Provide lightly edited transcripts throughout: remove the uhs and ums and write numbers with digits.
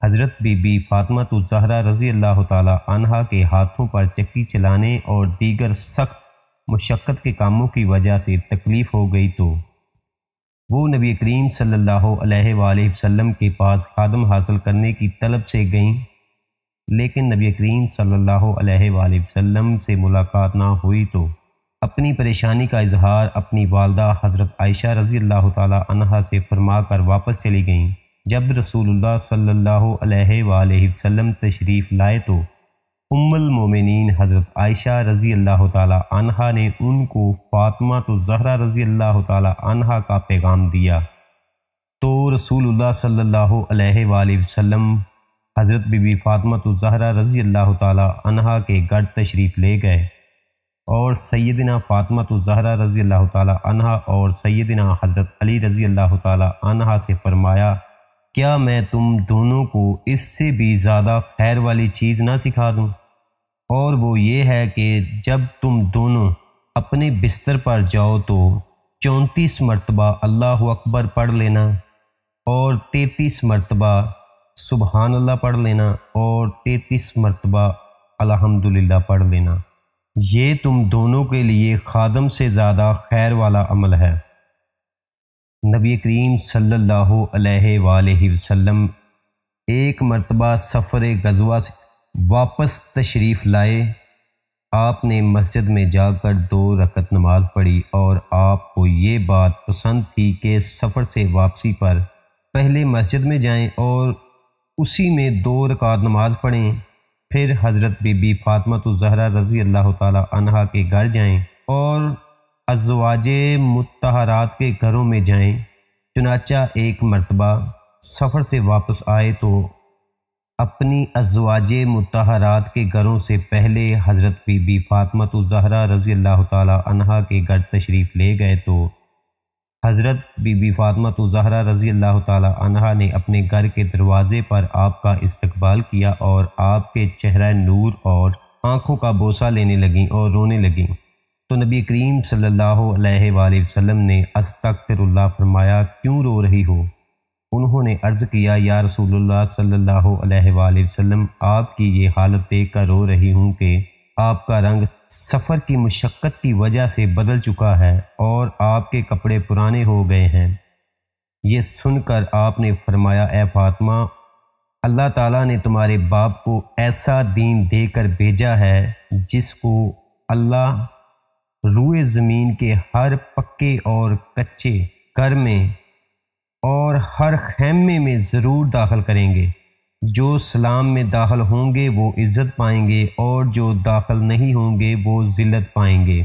حضرت be be Fatima الزہرا رضی اللہ تعالی عنہا کے ہاتھوں پر چکی چلانے اور دیگر سخت مشقت کے کاموں کی وجہ سے تکلیف ہو گئی تو وہ نبی کریم صلی اللہ علیہ وآلہ وسلم کے پاس خادم حاصل کرنے کی طلب سے گئیں، لیکن نبی کریم صلی اللہ علیہ وآلہ وسلم سے ملاقات نہ ہوئی تو اپنی پریشانی کا اظہار اپنی والدہ حضرت عائشہ رضی اللہ تعالی عنہا سے فرما کر واپس چلی گئیں۔ جب رسول اللہ صلی اللہ علیہ وآلہ وسلم تشریف لائے تو ام المومنین حضرت عائشہ رضی اللہ تعالی عنہا نے ان کو فاطمہ الزہرا رضی اللہ تعالی عنہا کا پیغام دیا تو رسول اللہ صلی اللہ علیہ وآلہ وسلم حضرت بی بی فاطمہ الزہرا رضی اللہ تعالی عنہا کے گھر تشریف لے گئے اور سیدنا فاطمہ الزہرا رضی اللہ تعالی عنہا اور سیدنا حضرت علی رضی اللہ تعالی عنہا سے فرمایا، کیا میں تم دونوں کو اس سے بھی زیادہ خیر والی چیز نہ سکھا دوں؟ اور وہ یہ ہے کہ جب تم دونوں اپنے بستر پر جاؤ تو 34 مرتبہ اللہ اکبر پڑھ لینا اور 33 مرتبہ سبحان اللہ پڑھ لینا اور 33 مرتبہ الحمدللہ پڑھ لینا۔ یہ تم دونوں کے لیے خادم سے زیادہ خیر والا عمل ہے۔ نبی کریم صلی اللہ علیہ وآلہ وسلم ایک مرتبہ سفر غزوہ سے واپس تشریف لائے۔ آپ نے مسجد میں جا کر 2 رکعت نماز پڑھی اور آپ کو یہ بات پسند تھی کہ سفر سے واپسی پر پہلے مسجد میں جائیں اور اسی میں 2 رکعت نماز پڑھیں، پھر حضرت بی بی فاطمہ الزہرا رضی اللہ تعالی عنہا کے گھر جائیں اور ازواج مطہرات کے گھروں میں جائیں۔ چنانچہ ایک مرتبہ سفر سے واپس آئے تو اپنی ازواج مطہرات کے گھروں سے پہلے حضرت بی بی فاطمہ الزہرا رضی اللہ تعالی عنہا کے گھر تشریف لے گئے تو حضرت بی بی فاطمہ الزہرا رضی اللہ تعالی عنہا نے اپنے گھر کے دروازے پر آپ کا استقبال کیا اور آپ کے چہرہ نور اور آنکھوں کا بوسہ لینے لگیں اور رونے لگیں تو نبی کریم صلی اللہ علیہ وآلہ وسلم نے استغفر اللہ فرمایا، کیوں رو رہی ہو؟ انہوں نے عرض کیا، یا رسول اللہ صلی اللہ علیہ وآلہ وسلم، آپ کی یہ حالت دیکھ کر رو رہی ہوں کہ آپ کا رنگ سفر کی مشقت کی وجہ سے بدل چکا ہے اور آپ کے کپڑے پرانے ہو گئے ہیں۔ یہ سن کر آپ نے فرمایا، اے فاطمہ، اللہ تعالیٰ نے تمہارے باپ کو ایسا دین دے کر بھیجا ہے جس کو اللہ روئے زمین کے ہر پکے اور کچے گھر میں اور ہر خیمے میں ضرور داخل کریں گے۔ جو سلام میں داخل ہوں گے وہ عزت پائیں گے اور جو داخل نہیں ہوں گے وہ ذلت پائیں گے،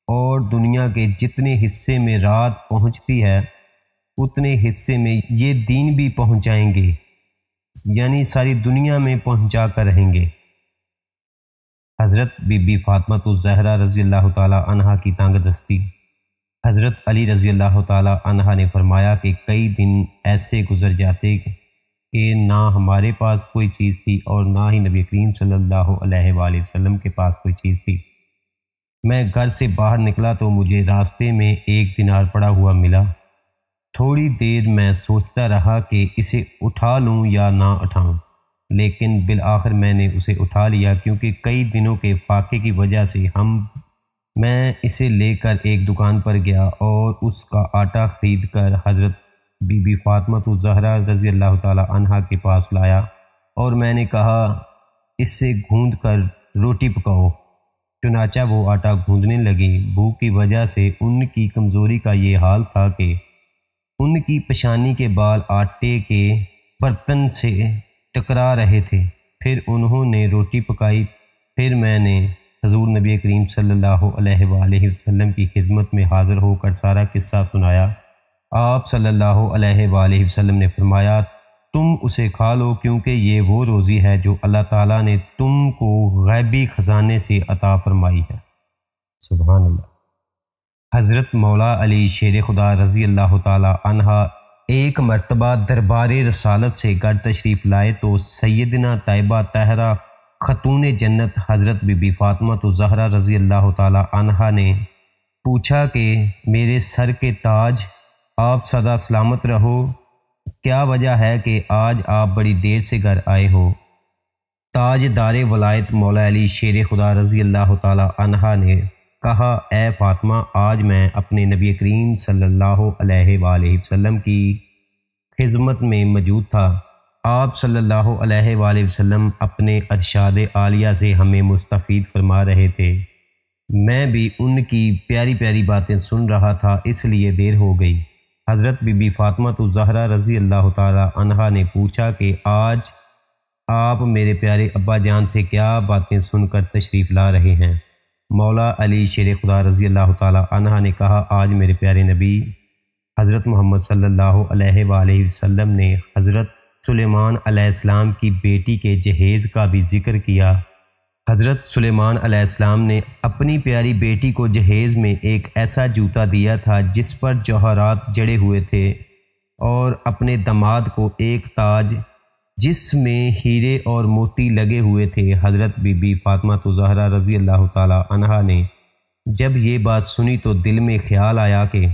اور دنیا کے جتنے حصے میں رات پہنچتی ہے اتنے حصے میں یہ دین بھی پہنچ جائیں گے، یعنی ساری دنیا میں پہنچا کر رہیں گے۔ حضرت بی بی فاطمہ الزہرا رضی اللہ تعالی عنہا کی تانگ دستی۔ حضرت علی رضی اللہ تعالی عنہ نے فرمایا کہ کئی دن ایسے گزر جاتے کہ نہ ہمارے پاس کوئی چیز تھی اور نہ ہی نبی کریم صلی اللہ علیہ وآلہ وسلم کے پاس کوئی چیز تھی۔ میں گھر سے باہر نکلا تو مجھے راستے میں 1 دینار پڑا ہوا ملا۔ تھوڑی دیر میں سوچتا رہا کہ اسے اٹھا لوں یا نہ اٹھاؤں، لیکن بالآخر میں نے اسے اٹھا لیا، کیونکہ کئی دنوں کے فاقے کی وجہ سے میں اسے لے کر ایک دکان پر گیا اور اس کا آٹا خرید کر حضرت بی بی فاطمہ الزہرا رضی اللہ تعالی عنہا کے پاس لایا اور میں نے کہا، اس سے گوندھ کر روٹی پکاؤ۔ چنانچہ وہ آٹا گوندھنے لگی۔ بھوک کی وجہ سے ان کی کمزوری کا یہ حال تھا کہ ان کی پیشانی کے بال آٹے کے برتن سے ٹکرا رہے تھے۔ پھر انہوں نے روٹی پکائی، پھر میں نے حضور نبی کریم صلی اللہ علیہ وآلہ وسلم کی خدمت میں حاضر ہو کر سارا قصہ سنایا۔ آپ صلی اللہ علیہ وآلہ وسلم نے فرمایا، تم اسے کھا لو، کیونکہ یہ وہ روزی ہے جو اللہ تعالیٰ نے تم کو غیبی خزانے سے عطا فرمائی ہے۔ سبحان اللہ۔ حضرت مولا علی شیر خدا رضی اللہ تعالی عنہ ایک مرتبہ دربار رسالت سے گھر تشریف لائے تو سیدنا طیبہ طاہرہ خاتون جنت حضرت بی بی فاطمہ الزہرا رضی اللہ تعالی عنہا نے پوچھا کہ میرے سر کے تاج، آپ سدا سلامت رہو، کیا وجہ ہے کہ آج آپ بڑی دیر سے گھر آئے ہو؟ تاج دار ولایت مولا علی شیر خدا رضی اللہ تعالی عنہ نے کہا، اے فاطمہ، آج میں اپنے نبی کریم صلی اللہ علیہ وآلہ وسلم کی خدمت میں موجود تھا۔ آپ صلی اللہ علیہ وآلہ وسلم اپنے ارشاد عالیہ سے ہمیں مستفید فرما رہے تھے۔ میں بھی ان کی پیاری پیاری باتیں سن رہا تھا، اس لیے دیر ہو گئی۔ حضرت بی بی فاطمہ الزہرا رضی اللہ تعالی عنہا نے پوچھا کہ آج آپ میرے پیارے ابا جان سے کیا باتیں سن کر تشریف لا رہے ہیں؟ مولا علی شیر خدا رضی اللہ تعالی عنہ نے کہا، آج میرے پیارے نبی حضرت محمد صلی اللہ علیہ وآلہ وسلم نے حضرت سلیمان علیہ السلام کی بیٹی کے جہیز کا بھی ذکر کیا۔ حضرت سلیمان علیہ السلام نے اپنی پیاری بیٹی کو جہیز میں ایک ایسا جوتا دیا تھا جس پر جوہرات جڑے ہوئے تھے، اور اپنے داماد کو ایک تاج جس میں ہیرے اور موتی لگے ہوئے تھے۔ حضرت بی بی فاطمہ الزہرا رضی اللہ تعالی عنہا نے جب یہ بات سنی تو دل میں خیال آیا کہ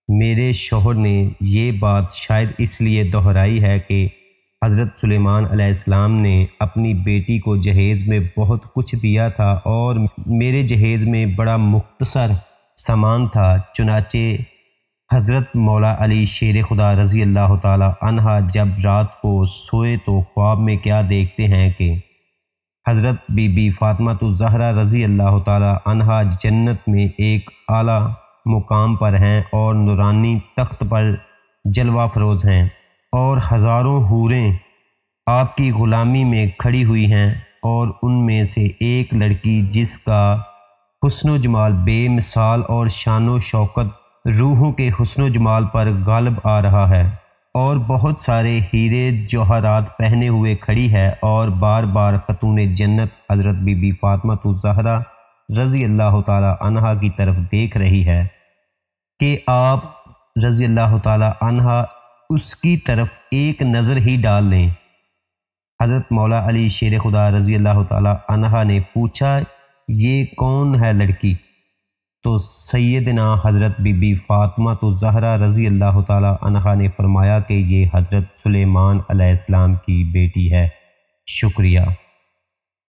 میرے شوہر نے یہ بات شاید اس لیے دہرائی ہے کہ حضرت سلیمان علیہ السلام نے اپنی بیٹی کو جہیز میں بہت کچھ دیا تھا اور میرے جہیز میں بڑا مختصر سامان تھا۔ چنانچہ حضرت مولا علی شیر خدا رضی اللہ تعالی عنہ جب رات کو سوئے تو خواب میں کیا دیکھتے ہیں کہ حضرت بی بی فاطمہ الزہرا رضی اللہ تعالی عنہ جنت میں ایک اعلیٰ مقام پر ہیں اور نورانی تخت پر جلوہ فروز ہیں، اور ہزاروں حوریں آپ کی غلامی میں کھڑی ہوئی ہیں، اور ان میں سے ایک لڑکی جس کا حسن و جمال بے مثال اور شان و شوکت روحوں کے حسن و جمال پر غالب آ رہا ہے، اور بہت سارے ہیرے جوہرات پہنے ہوئے کھڑی ہے، اور بار بار خاتون جنت حضرت بی بی فاطمہ الزہرا رضی اللہ تعالی عنہا کی طرف دیکھ رہی ہے کہ آپ رضی اللہ تعالی عنہا اس کی طرف ایک نظر ہی ڈال لیں۔ حضرت مولا علی شیر خدا رضی اللہ تعالی عنہا نے پوچھا، یہ کون ہے لڑکی؟ تو سیدنا حضرت بی بی فاطمہ الزہرا رضی اللہ تعالی عنہا نے فرمایا کہ یہ حضرت سلیمان علیہ السلام کی بیٹی ہے۔ شکریہ۔